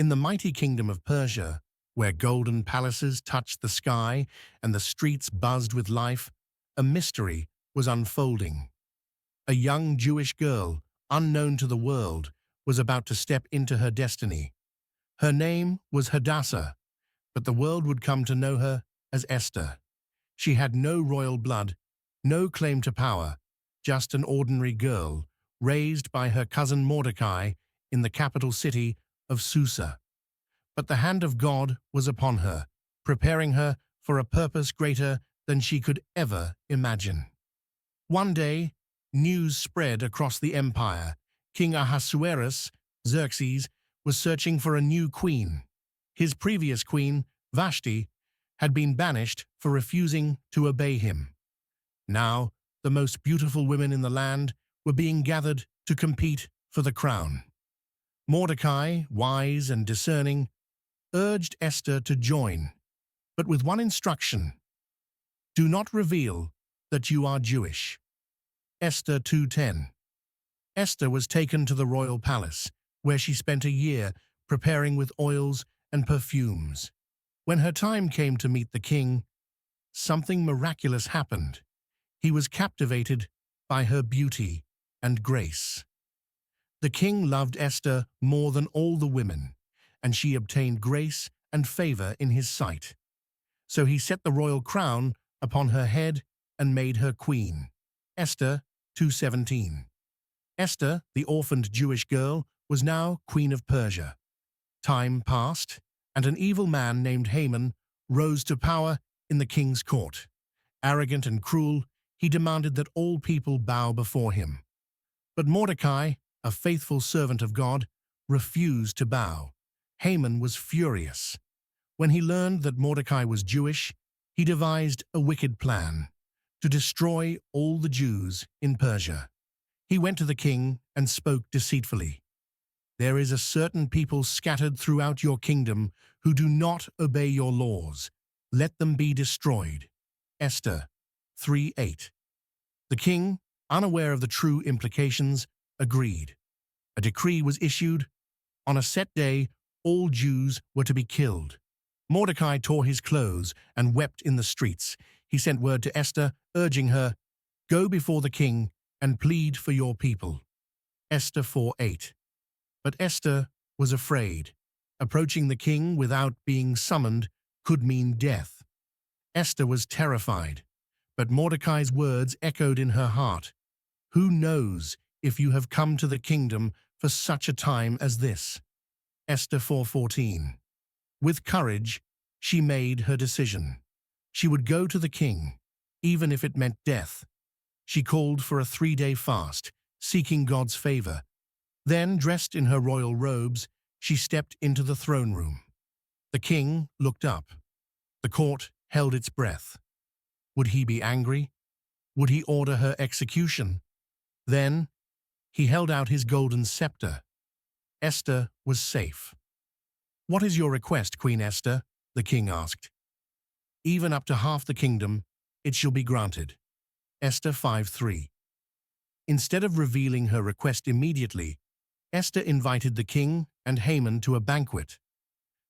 In the mighty kingdom of Persia, where golden palaces touched the sky and the streets buzzed with life, a mystery was unfolding. A young Jewish girl, unknown to the world, was about to step into her destiny. Her name was Hadassah, but the world would come to know her as Esther. She had no royal blood, no claim to power, just an ordinary girl raised by her cousin Mordecai in the capital city of Susa. But the hand of God was upon her, preparing her for a purpose greater than she could ever imagine. One day, news spread across the empire. King Ahasuerus, Xerxes, was searching for a new queen. His previous queen, Vashti, had been banished for refusing to obey him. Now, the most beautiful women in the land were being gathered to compete for the crown. Mordecai, wise and discerning, urged Esther to join, but with one instruction: do not reveal that you are Jewish. Esther 2:10. Esther was taken to the royal palace, where she spent a year preparing with oils and perfumes. When her time came to meet the king, something miraculous happened. He was captivated by her beauty and grace. The king loved Esther more than all the women, and she obtained grace and favor in his sight. So he set the royal crown upon her head and made her queen. Esther 2:17. Esther, the orphaned Jewish girl, was now queen of Persia. Time passed, and an evil man named Haman rose to power in the king's court. Arrogant and cruel, he demanded that all people bow before him. But Mordecai, a faithful servant of God, refused to bow. Haman was furious. When he learned that Mordecai was Jewish, he devised a wicked plan to destroy all the Jews in Persia. He went to the king and spoke deceitfully. There is a certain people scattered throughout your kingdom who do not obey your laws. Let them be destroyed. Esther 3:8. The king, unaware of the true implications, agreed. A decree was issued. On a set day, all Jews were to be killed. Mordecai tore his clothes and wept in the streets. He sent word to Esther, urging her, "Go before the king and plead for your people." Esther 4:8. But Esther was afraid. Approaching the king without being summoned could mean death. Esther was terrified, but Mordecai's words echoed in her heart. Who knows if you have come to the kingdom for such a time as this? Esther 4:14. With courage, she made her decision. She would go to the king, even if it meant death. She called for a 3-day fast, seeking God's favor. Then, dressed in her royal robes, she stepped into the throne room. The king looked up. The court held its breath. Would he be angry? Would he order her execution? Then, he held out his golden scepter. Esther was safe. "What is your request, Queen Esther?" the king asked. "Even up to half the kingdom, it shall be granted." Esther 5:3. Instead of revealing her request immediately, Esther invited the king and Haman to a banquet.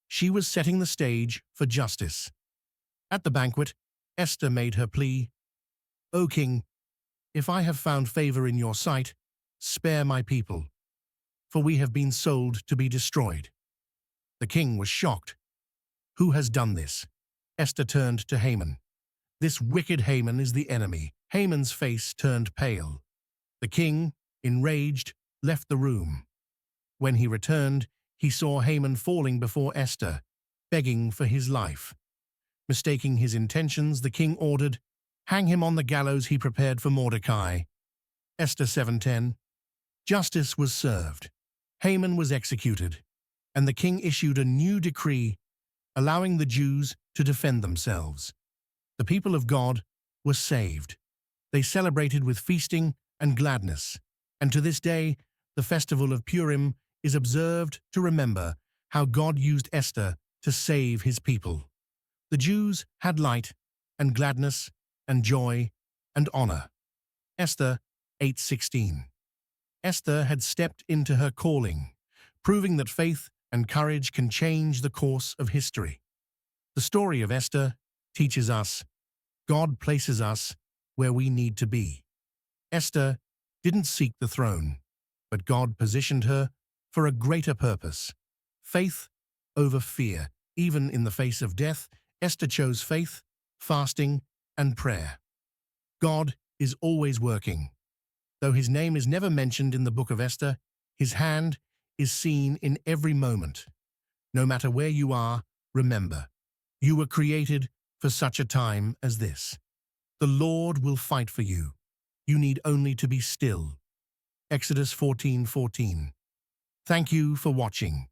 She was setting the stage for justice. At the banquet, Esther made her plea, "O king, if I have found favor in your sight, spare my people, for we have been sold to be destroyed." The king was shocked. "Who has done this?" Esther turned to Haman. "This wicked Haman is the enemy." Haman's face turned pale. The king, enraged, left the room. When he returned, he saw Haman falling before Esther, begging for his life. Mistaking his intentions, the king ordered, "Hang him on the gallows he prepared for Mordecai." Esther 7:10. Justice was served. Haman was executed, and the king issued a new decree allowing the Jews to defend themselves. The people of God were saved. They celebrated with feasting and gladness, and to this day, the festival of Purim is observed to remember how God used Esther to save his people. The Jews had light and gladness and joy and honor. Esther 8:16. Esther had stepped into her calling, proving that faith and courage can change the course of history. The story of Esther teaches us God places us where we need to be. Esther didn't seek the throne, but God positioned her for a greater purpose. Faith over fear. Even in the face of death, Esther chose faith, fasting, and prayer. God is always working. Though his name is never mentioned in the book of Esther, his hand is seen in every moment. No matter where you are, remember, you were created for such a time as this. The Lord will fight for you. You need only to be still. Exodus 14:14. Thank you for watching.